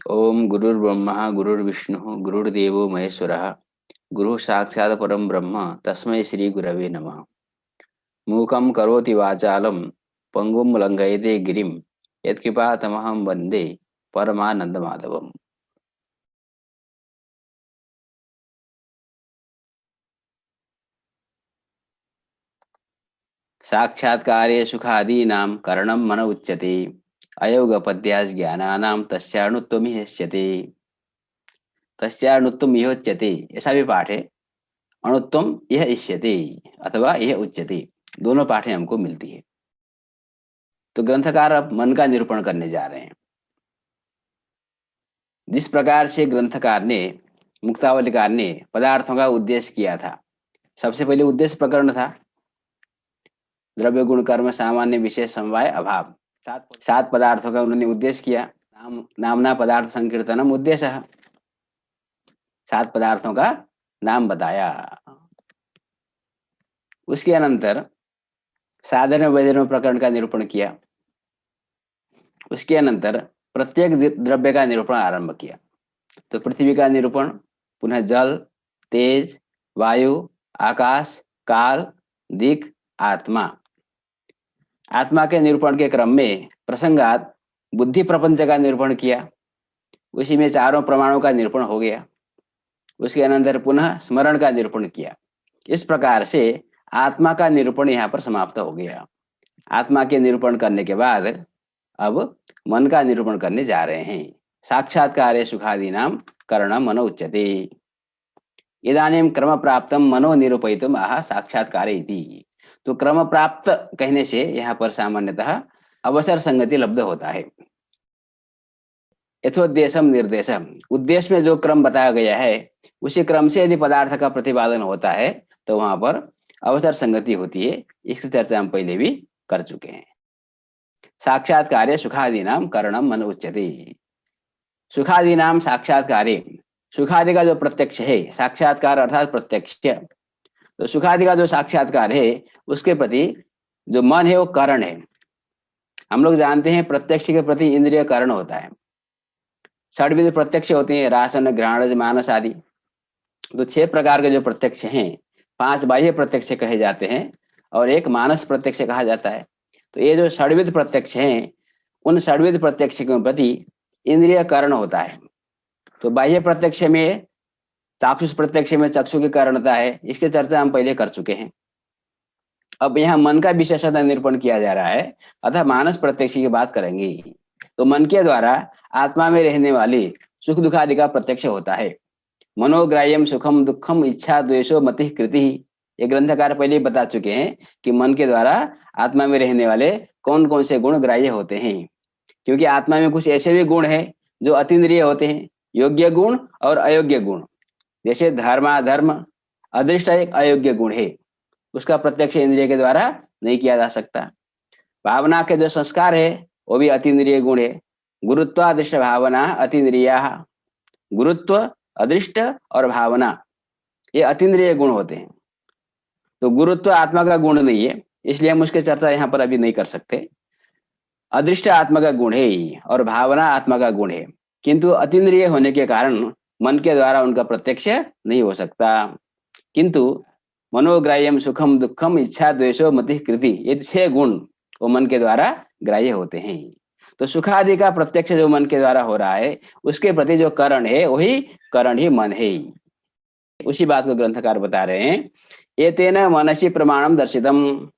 ओम गुरुर्ब्रह्मा गुरुर्विष्णु गुरुर्देवो महेश्वरः गुरु साक्षात् परम ब्रह्म तस्मै श्री गुरवे नमः। मूकं करोति वाचालं पंगुं लंघयते गिरिं यत्कृपातमहं वन्दे परमानन्दमाधवम्। साक्षात्कारे सुखादीनां करणं मन उच्यते अयोगपद्यास् ज्ञानानां तस्याणुत्वमिह्यस्यते। तस्याणुत्वम इहोच्यते, ऐसा भी पाठ है। अणुत्वम यह इष्यते अथवा यह उच्यते, दोनों पाठें हमको मिलती है। तो ग्रंथकार अब मन का निरूपण करने जा रहे हैं। जिस प्रकार से ग्रंथकार ने, मुक्तावलीकार ने पदार्थों का उद्देश्य किया था। सबसे पहले उद्देश्य प्रकरण था, द्रव्य गुण कर्म सामान्य विशेष समवाय अभाव। सात पदार्थों का उन्होंने उद्देश्य किया। नामना पदार्थ संकीर्तनम उद्देश्य, सात पदार्थों का नाम बताया। उसके अनंतर साधन वैधर्म प्रकरण का निरूपण किया। उसके अनंतर प्रत्येक द्रव्य का निरूपण आरंभ किया। तो पृथ्वी का निरूपण, पुनः जल, तेज, वायु, आकाश, काल, दिक्, आत्मा। आत्मा के निरूपण के क्रम में प्रसंगात बुद्धि प्रपंच का निरूपण किया। उसी में चारों प्रमाणों का निरूपण हो गया। उसके अनंतर पुनः स्मरण का निरूपण किया। इस प्रकार से आत्मा का निरूपण यहाँ पर समाप्त हो गया। आत्मा के निरूपण करने के बाद अब मन का निरूपण करने जा रहे हैं। साक्षात्कारे सुखादीनां करणं मनो उच्यते। इदानीं क्रम प्राप्त मनो निरूपयितुम आह साक्षात्कारे इति। तो क्रम प्राप्त कहने से यहाँ पर सामान्यतः अवसर संगति लब्ध होता है। यथोद्देशम निर्देशम, उद्देश्य में जो क्रम बताया गया है उसी क्रम से यदि पदार्थ का प्रतिपादन होता है तो वहां पर अवसर संगति होती है। इसकी चर्चा हम पहले भी कर चुके हैं। साक्षात्कारे सुखादीनां करणं मन उच्यते। सुखादीनां साक्षात्कारे, सुखादि का जो प्रत्यक्ष है, साक्षात्कार अर्थात प्रत्यक्ष, तो सुखादि का जो साक्षात्कार है उसके प्रति जो मन है वो कारण है। हम लोग जानते हैं प्रत्यक्ष के प्रति इंद्रिय कारण होता है। षड्विध प्रत्यक्ष होते हैं, रासन घ्राण मानस आदि। तो 6 प्रकार के जो प्रत्यक्ष हैं, 5 बाह्य प्रत्यक्ष कहे जाते हैं और एक मानस प्रत्यक्ष कहा जाता है। तो ये जो षड्विध प्रत्यक्ष हैं, उन षड्विध प्रत्यक्ष के प्रति इंद्रिय कारण होता है। तो बाह्य प्रत्यक्ष में, चाक्षुष प्रत्यक्ष में चक्षु की कारणता है, इसकी चर्चा हम पहले कर चुके हैं। अब यहाँ मन का विशेषता निरूपण किया जा रहा है, अतः मानस प्रत्यक्ष की बात करेंगे। तो मन के द्वारा आत्मा में रहने वाले सुख दुखादि का प्रत्यक्ष होता है। मनोग्राह्यम सुखम दुखम इच्छा द्वेषो मति कृति। ये ग्रंथकार पहले ही बता चुके हैं कि मन के द्वारा आत्मा में रहने वाले कौन कौन से गुण ग्राह्य होते हैं। क्योंकि आत्मा में कुछ ऐसे भी गुण हैं जो अतीन्द्रिय होते हैं, योग्य गुण और अयोग्य गुण। जैसे धर्म, अदृष्ट एक अयोग्य गुण है, उसका प्रत्यक्ष इंद्रिय के द्वारा नहीं किया जा सकता। भावना के जो संस्कार है वो भी अतीन्द्रिय गुण है। गुरुत्वादृष्ट भावना अतीन्द्रिया। गुरुत्व, अदृष्ट और भावना ये अतीन्द्रिय गुण होते हैं। तो गुरुत्व आत्मा का गुण नहीं है, इसलिए हम उसकी चर्चा यहाँ पर अभी नहीं कर सकते। अदृष्ट आत्मा का गुण है और भावना आत्मा का गुण है, किंतु अतीन्द्रिय होने के कारण मन के द्वारा उनका प्रत्यक्ष नहीं हो सकता। किंतु मनोग्राह्यम सुखम दुखम इच्छा द्वेषो मति कृति, ये 6 गुण वो मन के द्वारा ग्राह्य होते हैं। तो सुखादि का प्रत्यक्ष जो मन के द्वारा हो रहा है उसके प्रति जो करण है वही करण ही मन है। उसी बात को ग्रंथकार बता रहे हैं। एतेन मनसि प्रमाणम दर्शितम।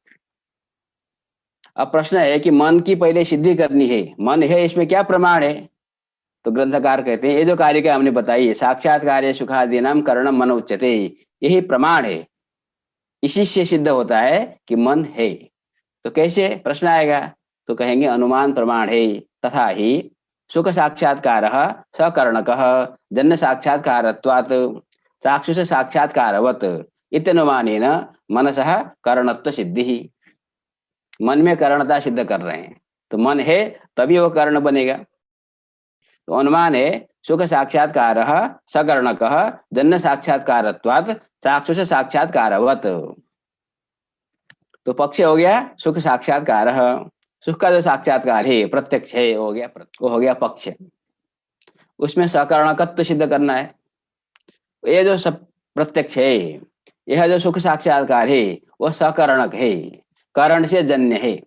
अब प्रश्न है कि मन की पहले सिद्धि करनी है, मन है, इसमें क्या प्रमाण है? तो ग्रंथकार कहते हैं ये जो कार्य हमने बताई है, साक्षात्कार सुखादीनाम करणम मन उच्यते, यही प्रमाण है। इसी से सिद्ध होता है कि मन है। तो कैसे, प्रश्न आएगा तो कहेंगे अनुमान प्रमाण है। तथा ही सुख साक्षात्कार सकरणक जन्य साक्षात्कारत्वात् चाक्षुष साक्षात्कारवत इत्यनुमानेन मनसः करणत्व सिद्धि। मन में करणता सिद्ध कर रहे हैं, तो मन है तभी वो कर्ण बनेगा। तो अनुमान है सुख साक्षात्कार सकरणक जन्य साक्षात्कारत्वात् चाक्षुष साक्षात्कारवत। तो पक्ष हो गया सुख साक्षात्कार, सुख का जो साक्षात्कार है प्रत्यक्ष है, वो हो गया पक्ष। उसमें सकरणकत्व सिद्ध करना है। ये जो सब प्रत्यक्ष है, यह जो सुख साक्षात्कार है वह सकरणक है, करण से जन्य है।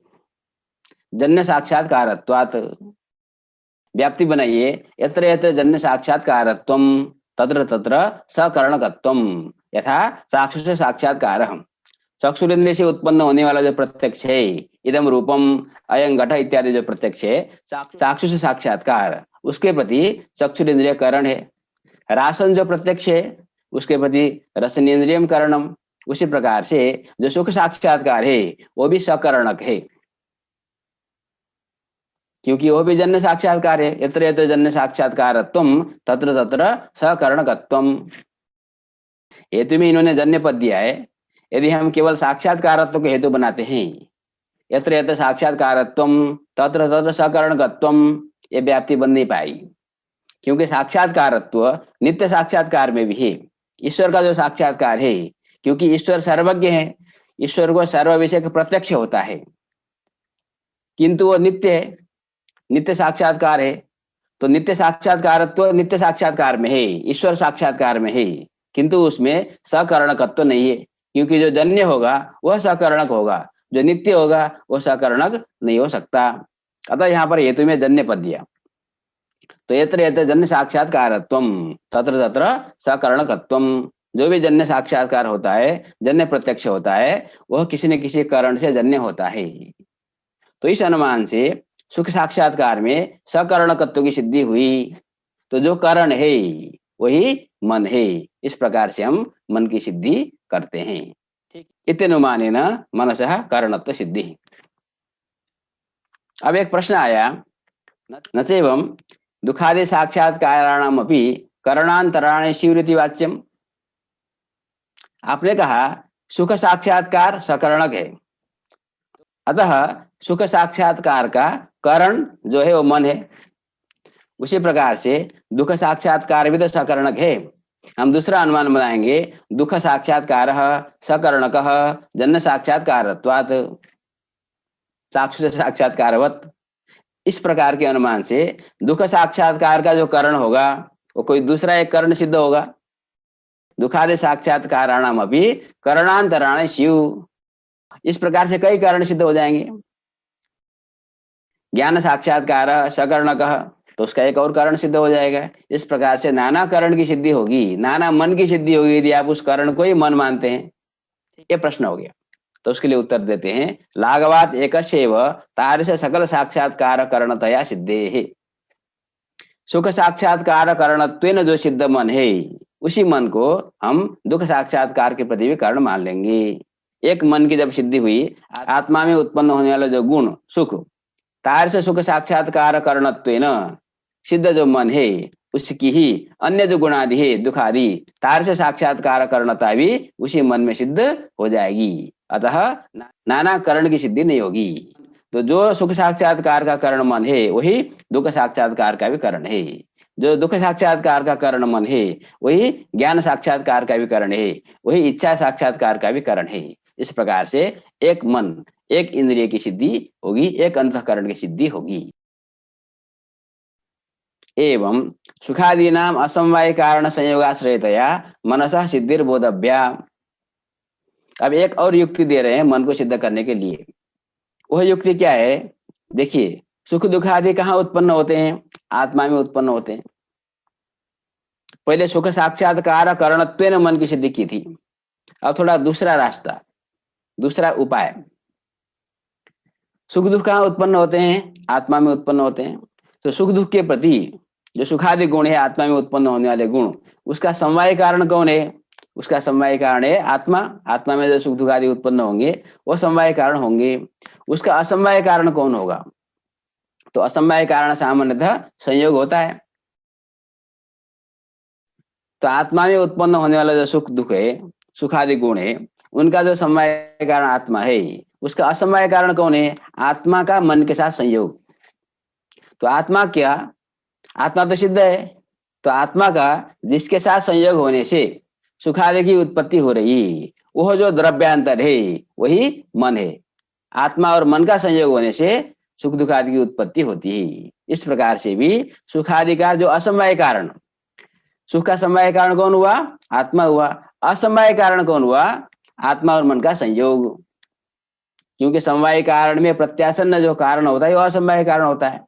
जन्य साक्षात्कारत्वात्, व्याप्ति बनाइए, यत्र यत्र जन्य साक्षात्कारत्वम तत्र तत्र सकरणकत्वम, यथा चाक्षुष साक्षात्कारः। चक्षुरेंद्रिय से उत्पन्न होने वाला जो प्रत्यक्ष है, इदम रूपम अयं घट इत्यादि जो प्रत्यक्ष है, चाक्षुष साक्षात्कार, उसके प्रति चक्षुरेंद्रिय करण है। रासन जो प्रत्यक्ष है, उसके प्रति रसनेन्द्रियम करणम। उसी प्रकार से जो सुख साक्षात्कार है वो भी सकरणक है, क्योंकि वो भी जन्य साक्षात्कार है। यत्र यत्र जन्य साक्षात्कारत्वम तत्र तत्र सकरणकत्वम। हेतु में इन्होंने जन्य पद दिया है। यदि हम केवल साक्षात्कारत्व को हेतु बनाते हैं, यत्र यत्र साक्षात्कारत्वम तत्र तत्र सकरणकत्वम, ये व्याप्ति बन नहीं पाएगी, क्योंकि साक्षात्कारत्व नित्य साक्षात्कार में भी है। ईश्वर का जो साक्षात्कार है, क्योंकि ईश्वर सर्वज्ञ है, ईश्वर को सर्व विषय का प्रत्यक्ष होता है, किंतु वो नित्य है, नित्य साक्षात्कार है। तो नित्य साक्षात्कारत्व नित्य साक्षात्कार में है, ईश्वर साक्षात्कार में है, किंतु उसमें सकरणकत्व नहीं है, क्योंकि जो जन्य होगा वह सकरणक होगा, जो नित्य होगा वह सकरणक नहीं हो सकता। अतः यहाँ पर हेतु में जन्य पद दिया। तो यत्र यत्र जन्य साक्षात्कारत्वम तत्र तत्र सकरणकत्वम, जो भी जन्य साक्षात्कार होता है, जन्य प्रत्यक्ष होता है, वह किसी न किसी कारण से जन्य होता है। तो इस अनुमान से सुख साक्षात्कार में सकरणकत्व की सिद्धि हुई। तो जो कारण है वही मन है, इस प्रकार से हम मन की सिद्धि करते हैं। इत्यनुमानेन मनसः कारणत्व सिद्धि। अब एक प्रश्न आया, न चैवं दुखादि साक्षात्काराणामपि करणांतराणि शिवरिति वाच्यम। आपने कहा सुख साक्षात्कार सकरणक है, अतः सुख साक्षात्कार का कारण जो है वो मन है। उसी प्रकार से दुख साक्षात्कार भी तो सकरणक है। हम दूसरा अनुमान बनाएंगे, दुख साक्षात्कार सकरणक जन्य साक्षात्कारत्वात् चाक्षुष साक्षात्कारवत्। इस प्रकार के अनुमान से दुख साक्षात्कार का जो कारण होगा वो कोई दूसरा एक कारण सिद्ध होगा। दुखादि साक्षात्काराणाम अभी करणांतराणि शिव, इस प्रकार से कई कारण सिद्ध हो जाएंगे। ज्ञान साक्षात्कार सकरणक, तो उसका एक और कारण सिद्ध हो जाएगा। इस प्रकार से नाना कारण की सिद्धि होगी, नाना मन की सिद्धि होगी, यदि आप उस कारण को ही मन मानते हैं। ये प्रश्न हो गया। तो उसके लिए उत्तर देते हैं, लाघवात एकस्यैव तादृश सकल साक्षात्कार करणतया सिद्धेः। सुख साक्षात्कार करणत्वेन जो सिद्ध मन है, उसी मन को हम दुख साक्षात्कार के प्रति भी कारण मान लेंगे। एक मन की जब सिद्धि हुई, आत्मा में उत्पन्न होने वाला जो गुण सुख, तादृश सुख साक्षात्कार करणत्वेन सिद्ध जो मन है, उसकी ही अन्य जो गुणादि है दुखादि, तादृश साक्षात्कार करणता भी उसी मन में सिद्ध हो जाएगी। अतः नाना करण की सिद्धि नहीं होगी। तो जो सुख साक्षात्कार का कारण मन है वही दुख साक्षात्कार का भी कारण है, जो दुख साक्षात्कार का कारण मन है वही ज्ञान साक्षात्कार का भी कारण है, वही इच्छा साक्षात्कार का भी कारण है। इस प्रकार से एक मन, एक इंद्रिय की सिद्धि होगी, एक अंतःकरण की सिद्धि होगी। एवं सुखादीनाम असमवाय कारण संयोगाश्रयतया मनसः सिद्धिर्बोधव्या। अब एक और युक्ति दे रहे हैं मन को सिद्ध करने के लिए। वह युक्ति क्या है? देखिए, सुख दुख आदि कहाँ उत्पन्न होते हैं? आत्मा में उत्पन्न होते हैं। पहले सुख साक्षात्कार करणत्वेन मन की सिद्धि की थी। अब थोड़ा दूसरा रास्ता, दूसरा उपाय। सुख दुख कहाँ उत्पन्न होते हैं? आत्मा में उत्पन्न होते हैं। तो सुख दुख के प्रति जो सुखादि गुण है, आत्मा में उत्पन्न होने वाले गुण, उसका समवाय कारण कौन है? उसका समवाय कारण है आत्मा। आत्मा में जो सुख दुख आदि उत्पन्न होंगे वो समवाय कारण होंगे। उसका असमवाय कारण कौन होगा? तो असमवाय कारण सामान्यतः संयोग होता है। तो आत्मा में उत्पन्न होने वाला जो सुख दुख है, सुखादि गुण है, उनका जो समवाय कारण आत्मा है, उसका असमवाय कारण कौन है? आत्मा का मन के साथ संयोग। तो आत्मा क्या? आत्मा तो सिद्ध है। तो आत्मा का जिसके साथ संयोग होने से सुखादि की उत्पत्ति हो रही, वह जो द्रव्यांतर है वही मन है। आत्मा और मन का संयोग होने से सुख दुख आदि की उत्पत्ति होती है। इस प्रकार से भी सुख आदि का जो असमवाय कारण, सुख का समवाय कारण कौन हुआ? आत्मा हुआ। असमवाय कारण कौन हुआ? आत्मा और मन का संयोग। क्योंकि समवाय कारण में प्रत्यासन्न जो कारण होता है वो असमवाय कारण होता है।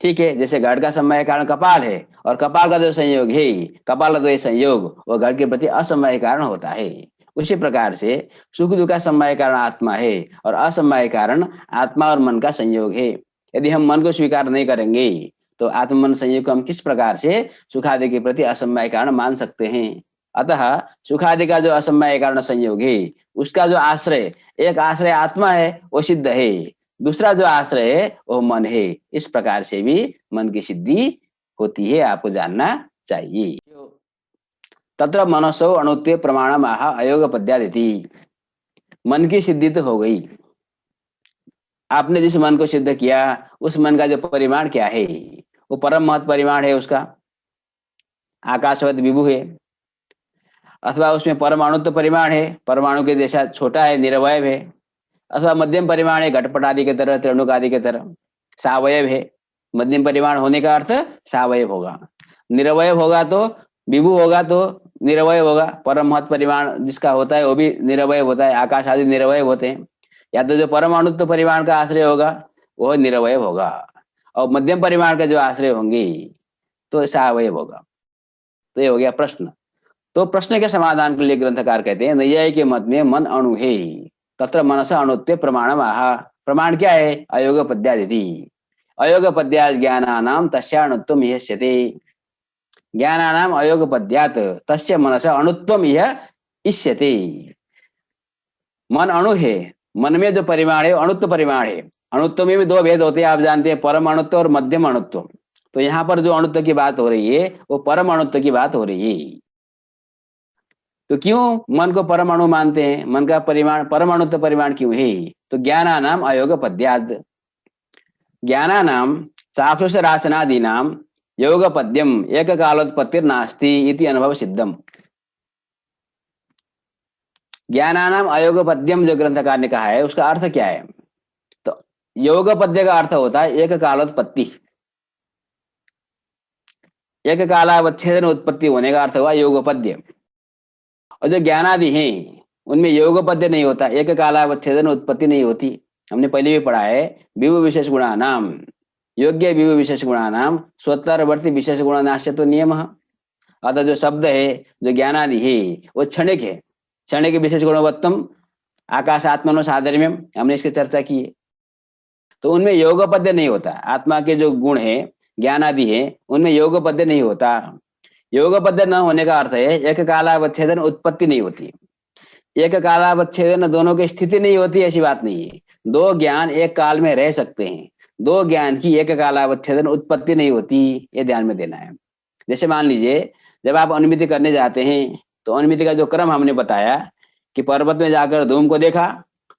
ठीक है, जैसे घट का समवाय कारण कपाल है और कपाल का जो संयोग है, कपाल का जो संयोग वो घट के प्रति असमवाय कारण होता है। उसी प्रकार से सुख दुख का समवाय कारण आत्मा है और असमवाय कारण आत्मा और मन का संयोग है। यदि हम मन को स्वीकार नहीं करेंगे तो आत्म मन संयोग को हम किस प्रकार से सुख आदि के प्रति असमवाय कारण मान सकते हैं? अतः सुख आदि का जो असमवाय कारण संयोग है उसका जो आश्रय, एक आश्रय आत्मा है वो सिद्ध है, दूसरा जो आश्रय है वो मन है। इस प्रकार से भी मन की सिद्धि होती है, आपको जानना चाहिए। तत्र मनसो अणुत्व प्रमाणम आह अयोग पद्यादिति। मन की सिद्धि तो हो गई, आपने जिस मन को सिद्ध किया उस मन का जो परिमाण क्या है, वो परम महत परिमाण है, उसका आकाशवत विभु है, अथवा उसमें परमाणुत्व परिमाण है, परमाणु के जैसा छोटा है, निरवयव है, अथवा मध्यम परिमाण है, घटपट आदि के तरह, त्रिणुक आदि के तरह सावयव है। मध्यम परिमाण होने का अर्थ सावयव होगा, निरवयव होगा तो विभु होगा तो निरवयव होगा। परम महत परिमाण जिसका होता है वो भी निरवयव होता है, आकाश आदि निरवयव होते हैं। या तो जो परमाणुत्व परिमाण का आश्रय होगा वह निरवयव होगा, और मध्यम परिमाण के जो आश्रय होंगे तो सावयव होगा। तो ये हो गया प्रश्न। तो प्रश्न के समाधान के लिए ग्रंथकार कहते हैं नैयायिक के मत में मन अणु है, तत्र मनस अणुत्व प्रमाणम आह। प्रमाण क्या है? अयोग पद्यादिति। अयोग पद्यात् ज्ञानानाम तस्याणुत्वम इष्यते। ज्ञानानाम अयोग पद्यात् तस्य मनस अणुत्वम इष्यते। मन अणु है, मन में जो परिमाण है अणुत्व परिमाण है। अणुत्व में भी दो भेद होते हैं, आप जानते हैं, परम अणुत्व और मध्यम अणुत्व। तो यहाँ पर जो अणुत्व की बात हो रही है वो परम अणुत्व की बात हो रही है। तो क्यों मन को परमाणु मानते हैं? मन का परिमाण परमाणुत्व परिमाण क्यों है? तो ज्ञानानाम अयोग पद्यात्, ज्ञानानाम चाक्षुष रासनादीनाम योग पद्यम एक कालोत्पत्तिर्नास्ति इति अनुभव सिद्धम। ज्ञानानाम अयोग पद्यम जो ग्रंथकार ने कहा है उसका अर्थ क्या है? तो योग पद्य का अर्थ होता है एक कालोत्पत्ति, एक कालावच्छेदन उत्पत्ति होने का अर्थ हुआ योग पद्य। और जो ज्ञानादि हैं उनमें योग पद्य नहीं होता, एक कालावच्छेदन उत्पत्ति नहीं होती। हमने पहले भी पढ़ा है विभु विशेष गुणा नाम योग्य विभु विशेष गुणा नाम स्वतरवर्ती विशेष गुण नाश्य तो नियम। अतः जो शब्द है, जो ज्ञानादि है वो क्षणिक है, क्षणिक विशेष गुणवत्तम आकाश आत्मनो साधर्म्यम, हमने इसकी चर्चा की है। तो उनमें योग पद्य नहीं होता। आत्मा के जो गुण है ज्ञान आदि है उनमें योग पद्य नहीं होता। योग पद्य न होने का अर्थ है एक कालावच्छेदन उत्पत्ति नहीं होती, एक कालावच्छेदन दोनों की स्थिति नहीं होती, ऐसी बात नहीं है। दो ज्ञान एक काल में रह सकते हैं, दो ज्ञान की एक कालावच्छेदन उत्पत्ति नहीं होती, ये ध्यान में देना है। जैसे मान लीजिए जब आप अनुमिति करने जाते हैं तो अनुमिति का जो क्रम हमने बताया कि पर्वत में जाकर धूम को देखा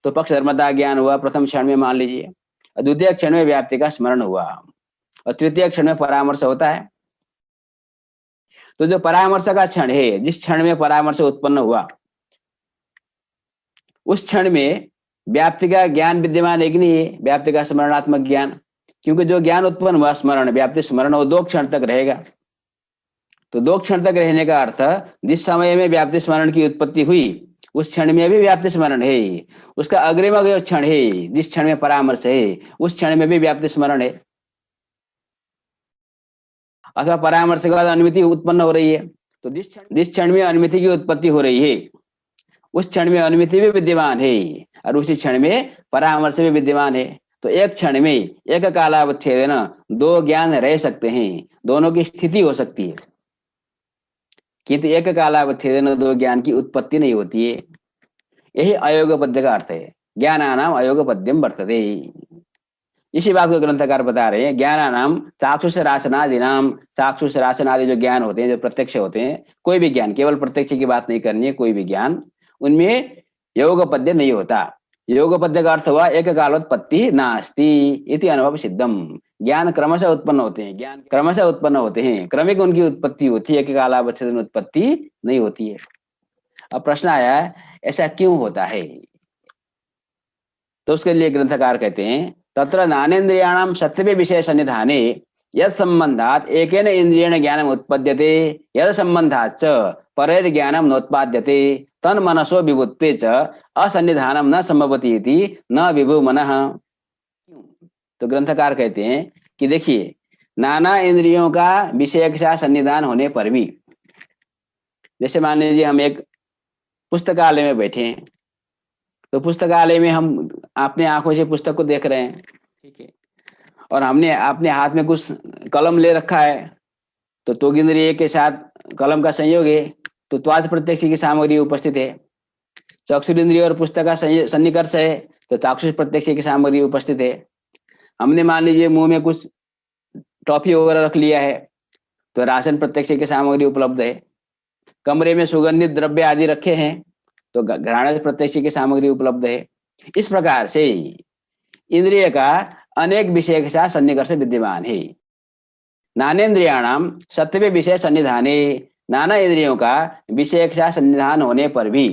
तो पक्ष धर्मता ज्ञान हुआ प्रथम क्षण में मान लीजिए, द्वितीय क्षण में व्याप्ति का स्मरण हुआ और तृतीय क्षण में परामर्श होता है। तो जो परामर्श का क्षण है, जिस क्षण में परामर्श उत्पन्न हुआ उस क्षण में व्याप्ति का ज्ञान विद्यमान है कि नहीं है? व्याप्ति का स्मरणात्मक ज्ञान, क्योंकि जो ज्ञान उत्पन्न हुआ स्मरण व्याप्ति स्मरण वो 2 क्षण तक रहेगा। तो 2 क्षण तक रहने का अर्थ जिस समय में व्याप्ति स्मरण की उत्पत्ति हुई उस क्षण में भी व्याप्ति स्मरण है, उसका अग्रिम जो क्षण है जिस क्षण में परामर्श है उस क्षण में भी व्याप्ति स्मरण है। अथवा परामर्श के बाद अनुमिति उत्पन्न हो रही है तो जिस क्षण में अनुमिति की उत्पत्ति हो रही है उस क्षण में अनुमिति भी विद्यमान है और उसी क्षण में परामर्श भी विद्यमान है। तो एक क्षण में एक कालावच्छेदन 2 ज्ञान रह सकते हैं, दोनों की स्थिति हो सकती है, किंतु एक कालावच्छेदन 2 ज्ञान की उत्पत्ति नहीं होती है। यही अयोग पद्य का अर्थ है, ज्ञानानाम अयोग पद्यम वर्तते। इसी बात को ग्रंथकार बता रहे हैं ज्ञानानाम चाक्षुष रासनादि नाम, चाक्षुष रासनादि जो ज्ञान होते हैं जो प्रत्यक्ष होते हैं, कोई भी ज्ञान, केवल प्रत्यक्ष की बात नहीं करनी है, कोई भी ज्ञान उनमें योग पद्य नहीं होता। योग पद्य का अर्थ हुआ एक कालोत्पत्ति नास्ति इति अनुभव सिद्धम। ज्ञान क्रमशः उत्पन्न होते हैं, ज्ञान क्रमशः उत्पन्न होते हैं, क्रमिक उनकी उत्पत्ति होती है, एक कालावच्छेदन उत्पत्ति नहीं होती है। अब प्रश्न आया ऐसा क्यों होता है? तो उसके लिए ग्रंथकार कहते हैं तत्र ज्ञानेन्द्रियाणाम सत्त्वे विषय सन्निधाने यद संबंधात एकेन इंद्रियेण ज्ञानम उत्पद्यते यद संबंधात च परैर ज्ञानम नोत्पाद्यते तन मनसो विभुत्वे च असन्निधानम न संभवति इति न विभु मनः। तो ग्रंथकार कहते हैं कि देखिए, नाना इंद्रियों का विषय के साथ सन्निधान होने पर भी, जैसे मान लीजिए हम एक पुस्तकालय में बैठे हैं, तो पुस्तकालय में हम अपने आंखों से पुस्तक को देख रहे हैं, ठीक है, और हमने अपने हाथ में कुछ कलम ले रखा है, तो त्वगिंद्रिय के साथ कलम का संयोग है, तो त्वचा प्रत्यक्ष की सामग्री उपस्थित है। चक्षुरिंद्रिय और पुस्तक का सन्निकर्ष है, तो चाक्षुष प्रत्यक्ष की सामग्री उपस्थित है। हमने मान लीजिए मुंह में कुछ टॉफी वगैरह रख लिया है, तो राशन प्रत्यक्ष की सामग्री उपलब्ध है। कमरे में सुगंधित द्रव्य आदि रखे हैं, तो घ्राण प्रत्यक्ष की सामग्री उपलब्ध है। इस प्रकार से इंद्रिय का अनेक विषय के साथ सन्निकर्ष विद्यमान है। नानेन्द्रियाणाम सत्त्वे विषय सन्निधाने, नाना इंद्रियों का विषय के साथ सन्निधान होने पर भी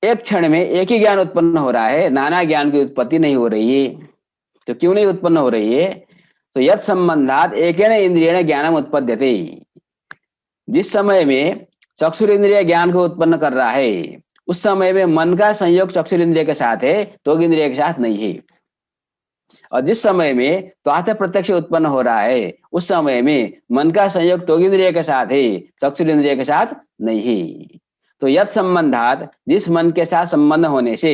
एक क्षण में एक ही ज्ञान उत्पन्न हो रहा है, नाना ज्ञान की उत्पत्ति नहीं हो रही है। तो क्यों नहीं उत्पन्न हो रही है? तो यद संबंधात एकेन इंद्रियेण ज्ञानम उत्पद्यते, जिस समय में चक्षुरिंद्रिय ज्ञान को उत्पन्न कर रहा है, उस समय में मन का संयोग चक्षुरिंद्रिय के साथ है, त्वगिंद्रिय के साथ नहीं है। और जिस समय में त्वचा प्रत्यक्ष उत्पन्न हो रहा है, उस समय में मन का संयोग त्वगिंद्रिय के साथ है, चक्षुरिंद्रिय के साथ नहीं है। तो यद संबंधात, जिस मन के साथ संबंध होने से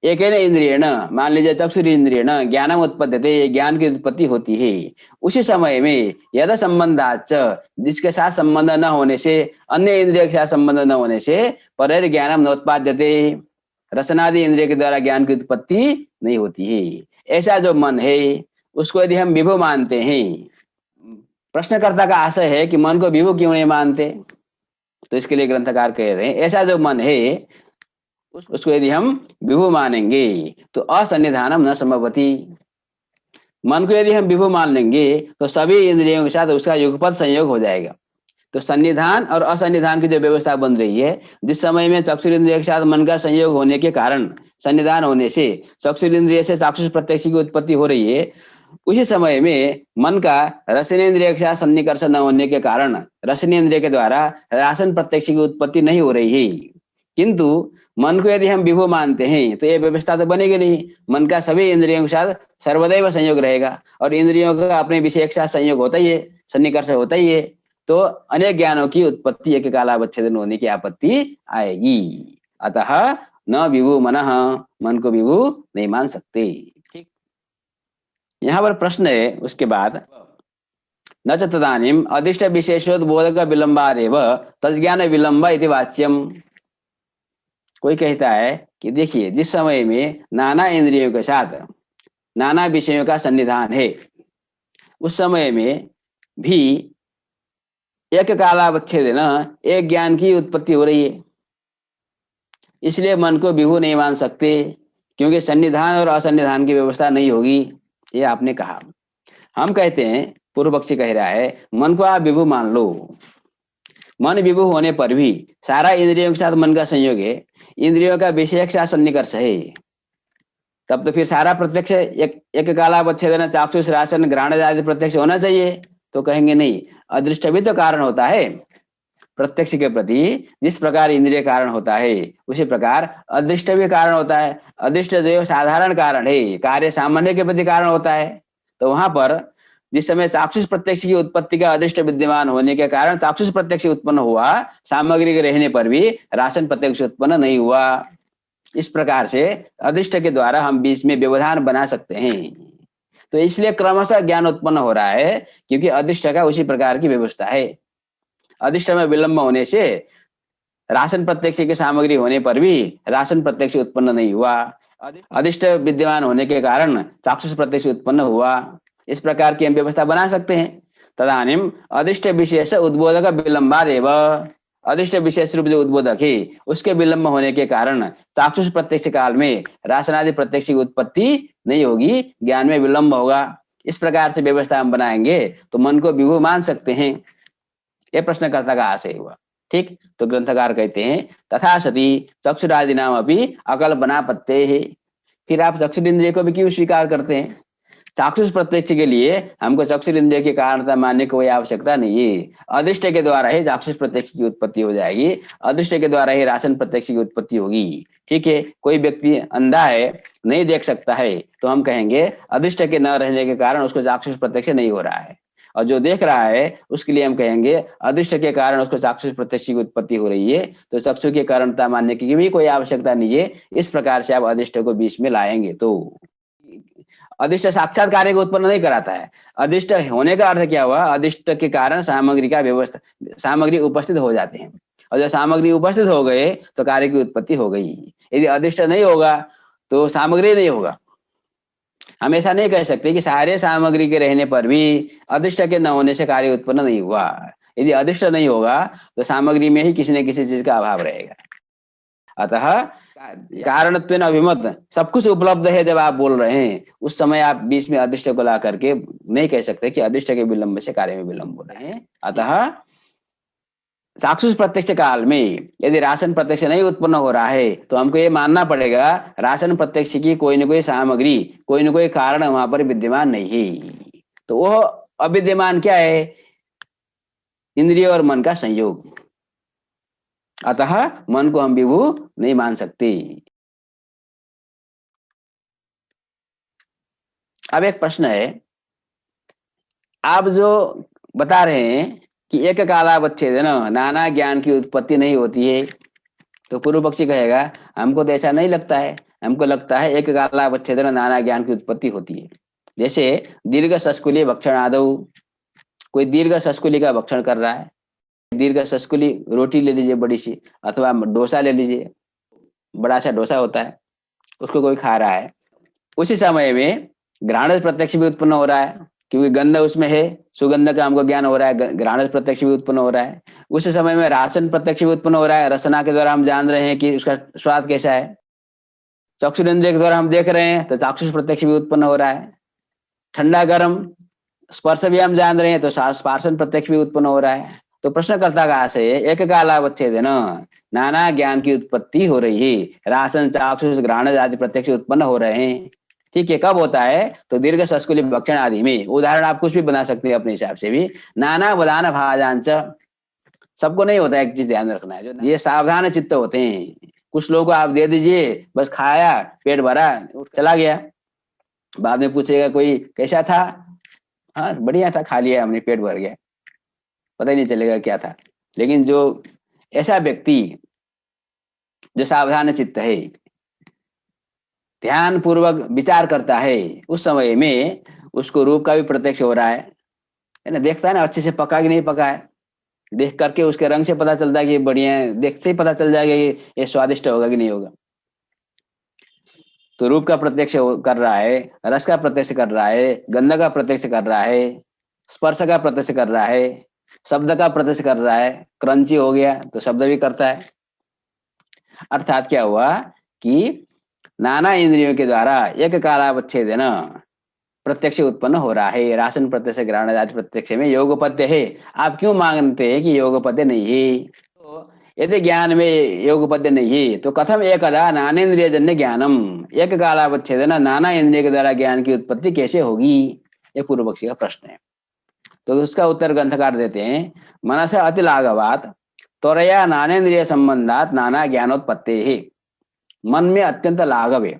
एकेन इंद्रियेण, मान लीजिए चक्षुरिंद्रियेण ज्ञानम उत्पद्यते, ज्ञान की उत्पत्ति होती है, उसी समय में यद संबंधात, जिसके साथ संबंध न होने से, अन्य इंद्रिय के साथ संबंध न होने से परैर ज्ञानम नोत्पाद्यते, रसनादि इंद्रिय के द्वारा ज्ञान की उत्पत्ति नहीं होती है। ऐसा जो मन है, उसको यदि हम विभु मानते हैं, प्रश्नकर्ता का आशय है कि मन को विभु क्यों नहीं मानते, तो इसके लिए ग्रंथकार कह रहे हैं ऐसा जो मन है, उसको यदि हम विभु मानेंगे तो असन्निधानम न संभवति। मन को यदि हम विभु मान लेंगे तो सभी इंद्रियों के साथ उसका युगपत संयोग हो जाएगा। तो सन्निधान और असन्निधान की जो व्यवस्था बन रही है, जिस समय में चक्षुरिंद्रिय के साथ मन का संयोग होने के कारण, सन्निधान होने से चक्षुरिंद्रिय से चाक्षुष प्रत्यक्ष की उत्पत्ति हो रही है, उसी समय में मन का रसनेन्द्रिय के साथ सन्निकर्ष न होने के कारण रसनेन्द्रिय के द्वारा रासन प्रत्यक्ष की उत्पत्ति नहीं हो रही है। किंतु मन को यदि हम विभु मानते हैं तो ये व्यवस्था तो बनेगी नहीं। मन का सभी इंद्रियों के साथ सर्वदैव संयोग रहेगा, और इंद्रियों का अपने विषय के साथ संयोग होता ही है, सन्निकर्ष होता ही है, तो अनेक ज्ञानों की उत्पत्ति एक कालावच्छेदन होने की आपत्ति आएगी। अतः न विभु मनः, मन को विभु नहीं मान सकते। ठीक, यहाँ पर प्रश्न है उसके बाद, न च तदानीम अदिष्ट विशेषोद्बोधक विलंबादेव तज्ज्ञान विलंब इति वाच्यम। कोई कहता है कि देखिए, जिस समय में नाना इंद्रियों के साथ नाना विषयों का सन्निधान है, उस समय में भी एक कालावच्छेदेन एक ज्ञान की उत्पत्ति हो रही है, इसलिए मन को विभु नहीं मान सकते, क्योंकि सन्निधान और असन्निधान की व्यवस्था नहीं होगी, ये आपने कहा। हम कहते हैं, पूर्व पक्षी कह रहा है, मन को आप विभु मान लो। मन विभु होने पर भी सारा इंद्रियों के साथ मन का संयोग है, इंद्रियों का विषय के साथ सन्निकर्ष है, तब तो फिर सारा प्रत्यक्ष एक कालावच्छेदन चाक्षुष रासन घ्राण आदि प्रत्यक्ष होना चाहिए। तो कहेंगे नहीं, अदृष्ट भी तो कारण होता है प्रत्यक्ष के प्रति। जिस प्रकार इंद्रिय कारण होता है, उसी प्रकार अदृष्ट भी कारण होता है। अदृष्ट जो साधारण कारण है, कार्य सामान्य के प्रति कारण होता है। तो वहां पर जिस समय चाक्षुष प्रत्यक्ष की उत्पत्ति का अदृष्ट विद्यमान होने के कारण चाक्षुष प्रत्यक्ष उत्पन्न हुआ, सामग्री के रहने पर भी राशन प्रत्यक्ष उत्पन्न नहीं हुआ। इस प्रकार से अदृष्ट के द्वारा हम बीच में व्यवधान बना सकते हैं। तो इसलिए क्रमशः ज्ञान उत्पन्न हो रहा है, क्योंकि अदृष्ट का उसी प्रकार की व्यवस्था है। अदृष्ट में विलंब होने से राशन प्रत्यक्ष की सामग्री होने पर भी राशन प्रत्यक्ष उत्पन्न नहीं हुआ, अदृष्ट विद्यमान होने के कारण चाक्षुष प्रत्यक्ष उत्पन्न हुआ। इस प्रकार की हम व्यवस्था बना सकते हैं। तदानीम अदृष्ट विशेष उद्बोधक विलंबादेव, अदृष्ट विशेष रूप जो उद्बोधक है उसके विलंब होने के कारण चाक्षुष प्रत्यक्ष काल में रासनादि प्रत्यक्ष की उत्पत्ति नहीं होगी, ज्ञान में विलंब होगा। इस प्रकार से व्यवस्था हम बनाएंगे तो मन को विभु मान सकते हैं। यह प्रश्नकर्ता का आशय हुआ। ठीक, तो ग्रंथकार कहते हैं तथा सती चक्षुरादि नाम अभी अकल्पना पत्ते है। फिर आप चक्षु इंद्रिय को भी क्यों स्वीकार करते हैं? चाक्षुष प्रत्यक्ष के लिए हमको चक्षु इंद्रिय की कारणता मानने की कोई आवश्यकता नहीं है। अदृष्ट के द्वारा ही चाक्षुष प्रत्यक्ष की उत्पत्ति हो जाएगी, अदृष्ट के द्वारा ही राशन प्रत्यक्ष की उत्पत्ति होगी। ठीक है, कोई व्यक्ति अंधा है, नहीं देख सकता है, तो हम कहेंगे अदृष्ट के न रहने के कारण उसको चाक्षुष प्रत्यक्ष नहीं हो रहा है। और जो देख रहा है उसके लिए हम कहेंगे अदृष्ट के कारण उसको चाक्षुष प्रत्यक्ष की उत्पत्ति हो रही है, तो चक्षु की कारणता मानने की भी कोई आवश्यकता नहीं है। इस प्रकार से आप अदृष्ट को बीच में लाएंगे तो अदिष्ट साक्षात कार्य को उत्पन्न नहीं कराता है। अदिष्ट होने का अर्थ क्या हुआ? अदिष्ट के कारण सामग्री का व्यवस्था, सामग्री उपस्थित हो जाते हैं, और जब सामग्री उपस्थित हो गए तो कार्य की उत्पत्ति हो गई। यदि अदिष्ट नहीं होगा तो सामग्री नहीं होगा। हम ऐसा नहीं कह सकते कि सारे सामग्री के रहने पर भी अदिष्ट के न होने से कार्य उत्पन्न नहीं हुआ। यदि अदिष्ट नहीं होगा तो सामग्री में ही किसी न किसी चीज का अभाव रहेगा। अतः कारणत्वेन अभिमत सब कुछ उपलब्ध है जब आप बोल रहे हैं, उस समय आप बीच में अदृष्ट को ला करके नहीं कह सकते कि अदृष्ट के विलंब से कार्य में विलंब हो रहे हैं। अतः चाक्षुष प्रत्यक्ष काल में यदि राशन प्रत्यक्ष नहीं उत्पन्न हो रहा है तो हमको ये मानना पड़ेगा राशन प्रत्यक्ष की कोई न कोई सामग्री, कोई न कोई कारण वहां पर विद्यमान नहीं है। तो वो अविद्यमान क्या है? इंद्रिय और मन का संयोग। अतः मन को हम विभू नहीं मान सकते। अब एक प्रश्न है, आप जो बता रहे हैं कि एक कालावच्छेदन नाना ज्ञान की उत्पत्ति नहीं होती है, तो पूर्व पक्षी कहेगा हमको तो ऐसा नहीं लगता है, हमको लगता है एक कालावच्छेदन नाना ज्ञान की उत्पत्ति होती है। जैसे दीर्घ सस्कुली भक्षण आदौ, कोई दीर्घ सस्कुली का भक्षण कर रहा है, दीर्घ सस्कुली रोटी ले लीजिए बड़ी सी, अथवा डोसा ले लीजिए, बड़ा सा डोसा होता है, उसको कोई खा रहा है। उसी समय में घ्राण प्रत्यक्ष भी उत्पन्न हो रहा है, क्योंकि गंध उसमें है, सुगंध का हमको ज्ञान हो रहा है, घ्राण प्रत्यक्ष भी उत्पन्न हो रहा है। उसी समय में रासन प्रत्यक्ष भी उत्पन्न हो रहा है, रसना के द्वारा हम जान रहे हैं कि उसका स्वाद कैसा है। चक्षुरेंद्रिय के द्वारा हम देख रहे हैं तो चाक्षुष प्रत्यक्ष भी उत्पन्न हो रहा है। ठंडा गर्म स्पर्श भी हम जान रहे हैं तो स्पर्शन प्रत्यक्ष भी उत्पन्न हो रहा है। तो प्रश्नकर्ता का आशय एक कालावच्छेदन नाना ज्ञान की उत्पत्ति हो रही है, रासन चाक्षुष घ्राण आदि प्रत्यक्ष उत्पन्न हो रहे हैं। ठीक है, कब होता है? तो दीर्घ सस्कुली भक्षण आदि में। उदाहरण आप कुछ भी बना सकते हैं अपने हिसाब से भी। नाना बदान भाजांच, सबको नहीं होता, एक चीज ध्यान में रखना है, जो ये सावधान चित्त होते हैं। कुछ लोगों को आप दे दीजिए, बस खाया, पेट भरा, चला गया, बाद में पूछेगा कोई कैसा था, हाँ बढ़िया था, खा लिया हमने, पेट भर गया, पता ही नहीं चलेगा क्या था। लेकिन जो ऐसा व्यक्ति जो सावधान चित्त है, ध्यान पूर्वक विचार करता है, उस समय में उसको रूप का भी प्रत्यक्ष हो रहा है ना, देखता है ना अच्छे से पका कि नहीं पका है, देख करके उसके रंग से पता चलता है कि बढ़िया है, देखते ही पता चल जाएगा ये स्वादिष्ट होगा कि नहीं होगा। तो रूप का प्रत्यक्ष कर रहा है, रस का प्रत्यक्ष कर रहा है, गंध का प्रत्यक्ष कर रहा है, स्पर्श का प्रत्यक्ष कर रहा है, शब्द का प्रत्यक्ष कर रहा है। क्रंची हो गया तो शब्द भी करता है। अर्थात क्या हुआ कि नाना इंद्रियों के द्वारा एक कालावच्छेदन प्रत्यक्ष उत्पन्न हो रहा है। राशन प्रत्यक्ष ग्रहण आदि प्रत्यक्ष में योगपद्य है। आप क्यों मानते हैं कि योगपद्य नहीं है? तो यदि ज्ञान में योगपद्य नहीं है तो कथम एकदा नानेन्द्रिय जन्य ज्ञानम, एक कालावच्छेदन नाना इंद्रिय के द्वारा ज्ञान की उत्पत्ति कैसे होगी? ये पूर्व पक्षी का प्रश्न है। तो उसका उत्तर ग्रंथकार देते हैं, मनस अति लाघवात त्वरया नानेन्द्रिय संबंधात नाना ज्ञानोत्पत्ति है। मन में अत्यंत लाघव है,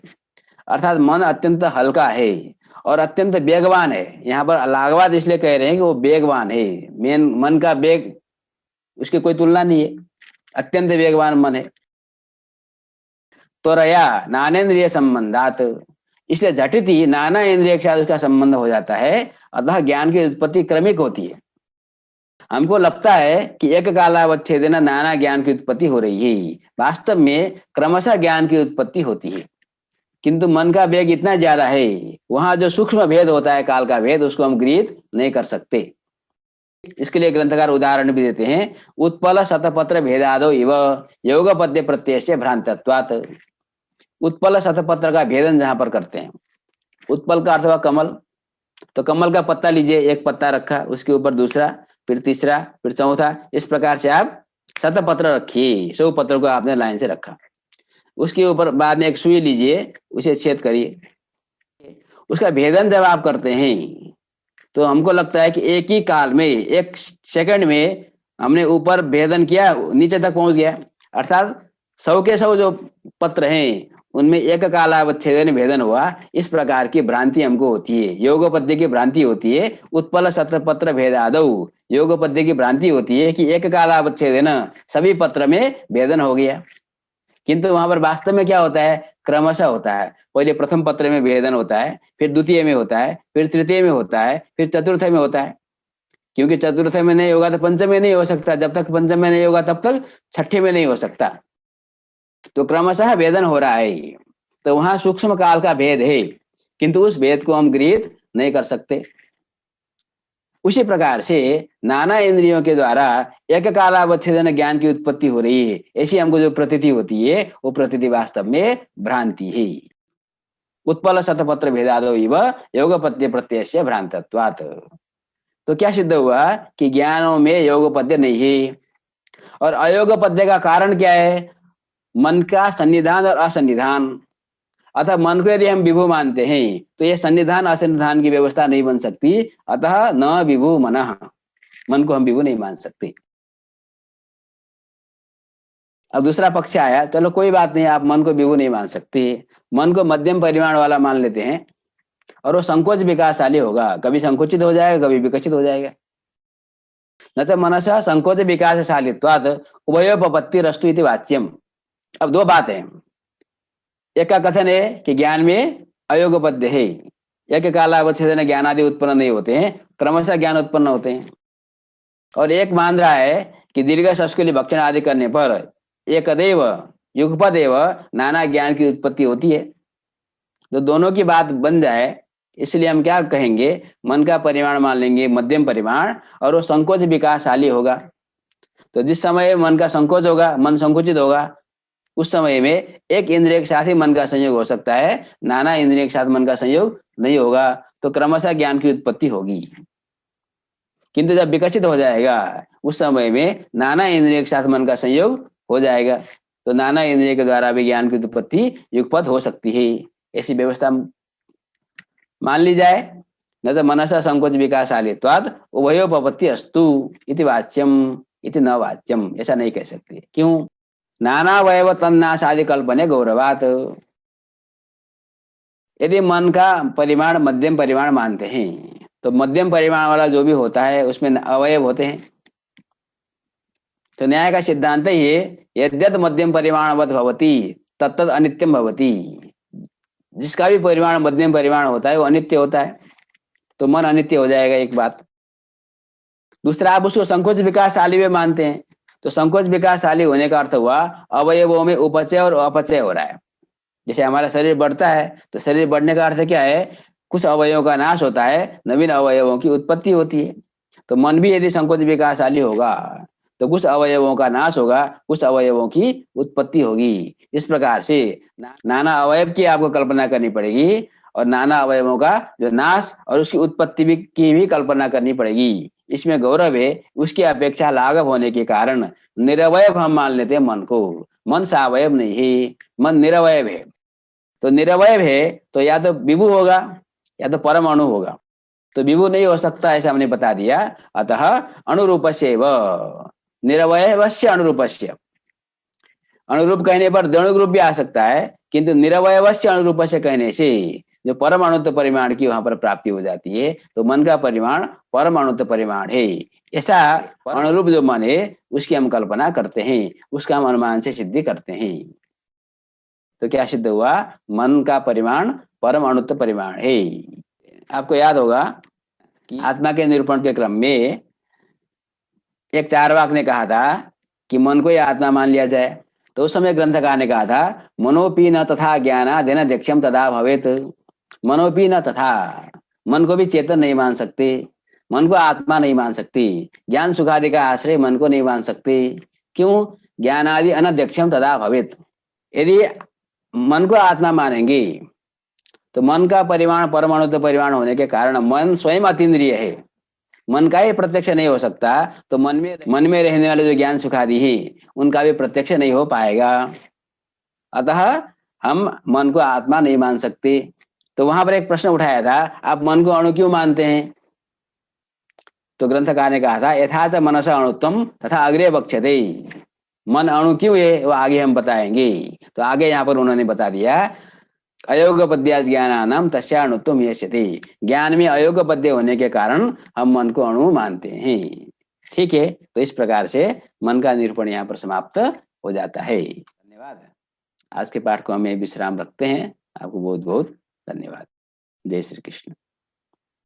अर्थात मन अत्यंत हल्का है और अत्यंत वेगवान है। यहाँ पर लाघवात इसलिए कह रहे हैं कि वो वेगवान है, मन का वेग उसकी कोई तुलना नहीं है, अत्यंत वेगवान मन है। त्वरया नानेन्द्रिय संबंधात, इसलिए झटित ही नाना इंद्रिय के साथ उसका संबंध हो जाता है, अतः ज्ञान की उत्पत्ति क्रमिक होती है। हमको लगता है कि एक कालावच्छेदन नाना ज्ञान की उत्पत्ति हो रही है, वास्तव में क्रमशः ज्ञान की उत्पत्ति होती है, किंतु मन का वेग इतना ज्यादा है, वहां जो सूक्ष्म भेद होता है, काल का भेद, उसको हम गृहीत नहीं कर सकते। इसके लिए ग्रंथकार उदाहरण भी देते हैं, उत्पल शतपत्र भेदादो इव योगपद्य प्रत्यय से भ्रांतत्वात्। उत्पल शतपत्र का भेदन जहां पर करते हैं, उत्पल का अर्थ हुआ कमल, तो कमल का पत्ता लीजिए, एक पत्ता रखा, उसके ऊपर दूसरा, फिर तीसरा, फिर चौथा, इस प्रकार से आप शतपत्र रखिए, 100 पत्रों को आपने लाइन से रखा। उसके ऊपर बाद में एक सुई लीजिए, उसे छेद करिए। उसका भेदन जब आप करते हैं तो हमको लगता है कि एक ही काल में, एक सेकंड में हमने ऊपर भेदन किया, नीचे तक पहुंच गया। अर्थात 100 के 100 जो पत्र हैं उनमें एक कालावच्छेदन भेदन हुआ। इस प्रकार की भ्रांति हमको होती है, योगपद्य की भ्रांति होती है। उत्पल शतपत्र भेदादौ, योगपद्य की भ्रांति होती है कि एक कालावच्छेदन, सभी पत्र में भेदन हो गया। किंतु वहां पर वास्तव में क्या होता है, क्रमशः होता है। पहले प्रथम पत्र में भेदन होता है, फिर द्वितीय में होता है, फिर तृतीय में होता है, फिर चतुर्थ में होता है। क्योंकि चतुर्थ में नहीं होगा तो पंचम में नहीं हो सकता, जब तक पंचम में नहीं होगा तब तक छठे में नहीं हो सकता। तो क्रमशः भेदन हो रहा है, तो वहां सूक्ष्म काल का भेद है, किंतु उस भेद को हम गृहीत नहीं कर सकते। उसी प्रकार से नाना इंद्रियों के द्वारा एक कालावच्छेदन ज्ञान की उत्पत्ति हो रही है, ऐसी हमको जो प्रतीति होती है वो प्रतीति वास्तव में भ्रांति है। उत्पल शतपत्र भेदादो इव योगपद्य प्रत्यय भ्रांतत्वात्। तो क्या सिद्ध हुआ कि ज्ञानों में योगपद्य नहीं है। और अयोगपद्य का कारण क्या है, मन का सन्निधान और असन्निधान। अतः मन को यदि हम विभु मानते हैं तो यह सन्निधान असन्निधान की व्यवस्था नहीं बन सकती। अतः न विभु मनः, मन को हम विभु नहीं मान सकते। अब दूसरा पक्ष आया, चलो कोई बात नहीं, आप मन को विभु नहीं मान सकते, मन को मध्यम परिमाण वाला मान लेते हैं, और वो संकोच विकासशाली होगा, कभी संकुचित हो जाएगा, कभी विकसित हो जाएगा। न तो मनसा संकोच विकासशालित्वात् उभयोपपत्ति रस्तु इति वाच्यम। अब दो बात है, एक का कथन है कि ज्ञान में अयोगपद्य है, एक कालावच्छेदन ज्ञान आदि उत्पन्न नहीं होते हैं, क्रमशः ज्ञान उत्पन्न होते हैं। और एक मान रहा है कि दीर्घ सस्कुली भक्षण आदि करने पर एकदेव युगपदेव नाना ज्ञान की उत्पत्ति होती है। तो दोनों की बात बन जाए, इसलिए हम क्या कहेंगे, मन का परिमाण मान लेंगे मध्यम परिमाण, और वो संकोच विकासशाली होगा। तो जिस समय मन का संकोच होगा, मन संकुचित होगा, उस समय में एक इंद्रिय के साथ ही मन का संयोग हो सकता है, नाना इंद्रिय के साथ मन का संयोग नहीं होगा। तो क्रमशः ज्ञान की उत्पत्ति होगी। किंतु जब विकसित हो जाएगा उस समय में नाना इंद्रिय के साथ मन का संयोग हो जाएगा, तो नाना इंद्रिय के द्वारा भी ज्ञान की उत्पत्ति युगपत हो सकती है। ऐसी व्यवस्था मान ली जाए। न तो मनसा संकोच विकासशालित्वात् उभयोपपत्ति अस्तु इति वाच्यम इति न वाच्यम, ऐसा नहीं कह सकते। क्यों, नाना वयव तन्नाश आदि कल्पने गौरवात। यदि मन का परिमाण मध्यम परिमाण मानते हैं तो मध्यम परिमाण वाला जो भी होता है उसमें अवयव होते हैं। तो न्याय का सिद्धांत ही है, यद्यत मध्यम परिमाणवत भवति तत्तद अनित्यम भवति। जिसका भी परिमाण मध्यम परिमाण होता है वो अनित्य होता है, तो मन अनित्य हो जाएगा, एक बात। दूसरा, आप उसको संकोच विकासशाली में मानते हैं, तो संकोच विकासशाली होने का अर्थ हुआ अवयवों में उपचय और अपचय हो रहा है। जैसे हमारा शरीर बढ़ता है तो शरीर बढ़ने का अर्थ क्या है, कुछ अवयवों का नाश होता है, नवीन अवयवों की उत्पत्ति होती है। तो मन भी यदि संकोच विकासशाली होगा तो कुछ अवयवों का नाश होगा, कुछ अवयवों की उत्पत्ति होगी। इस प्रकार से नाना अवयव की आपको कल्पना करनी पड़ेगी, और नाना अवयवों का जो नाश और उसकी उत्पत्ति भी की भी कल्पना करनी पड़ेगी। इसमें गौरव है, उसकी अपेक्षा लाघव होने के कारण निरवयव हम मान लेते हैं मन को। मन सावयव नहीं है, मन निरवयव है। तो निरवयव है तो या तो विभु होगा या तो परमाणु होगा। तो विभु नहीं हो सकता, ऐसा हमने बता दिया। अतः अनुरूपस्यैव, निरवयवस्य अनुरूपस्य। अनुरूप कहने पर द्वणुक रूप भी आ सकता है, किंतु निरवयवस्य अनुरूपस्य कहने से जो परमाणुत्व परिमाण की वहां पर प्राप्ति हो जाती है। तो मन का परिमाण परमाणुत्व परिमाण है, ऐसा अनुरूप जो मन है उसकी हम कल्पना करते हैं, उसका हम अनुमान से सिद्धि करते हैं। तो क्या सिद्ध हुआ, मन का परिमाण परमाणुत्व परिमाण है। आपको याद होगा कि आत्मा के निरूपण के क्रम में एक चार्वाक ने कहा था कि मन को ही आत्मा मान लिया जाए। तो उस समय ग्रंथकार ने कहा था, मनोपी न तथा ज्ञानादेन दक्षम तदा भवेत। मनोपी न तथा, मन को भी चेतन नहीं मान सकते, मन को आत्मा नहीं मान सकते, ज्ञान सुखादि का आश्रय मन को नहीं मान सकते। क्यों, ज्ञानादि अनध्यक्षम तदा भवेत। यदि मन को आत्मा मानेंगे तो मन का परिमाण परमाणु परिमाण होने के कारण मन स्वयं अतीन्द्रिय है। मन का ही प्रत्यक्ष नहीं हो सकता तो मन में रहने वाले जो ज्ञान सुखादि ही उनका भी प्रत्यक्ष नहीं हो पाएगा। अतः हम मन को आत्मा नहीं मान सकते। तो वहां पर एक प्रश्न उठाया था, आप मन को अणु क्यों मानते हैं? तो ग्रंथकार ने कहा था, यथाच मनसा अणुत्वम तथा अग्रे बक्ष्यते। मन अणु क्यों है वो आगे हम बताएंगे। तो आगे यहाँ पर उन्होंने बता दिया, अयोगपद्या ज्ञानानाम तस्याणुत्वम यस्यते। ज्ञान में अयोगपद्य होने के कारण हम मन को अणु मानते हैं। ठीक है, तो इस प्रकार से मन का निरूपण यहाँ पर समाप्त हो जाता है। धन्यवाद। आज के पाठ को हम विश्राम रखते हैं। आपको बहुत बहुत धन्यवाद। जय श्री कृष्ण।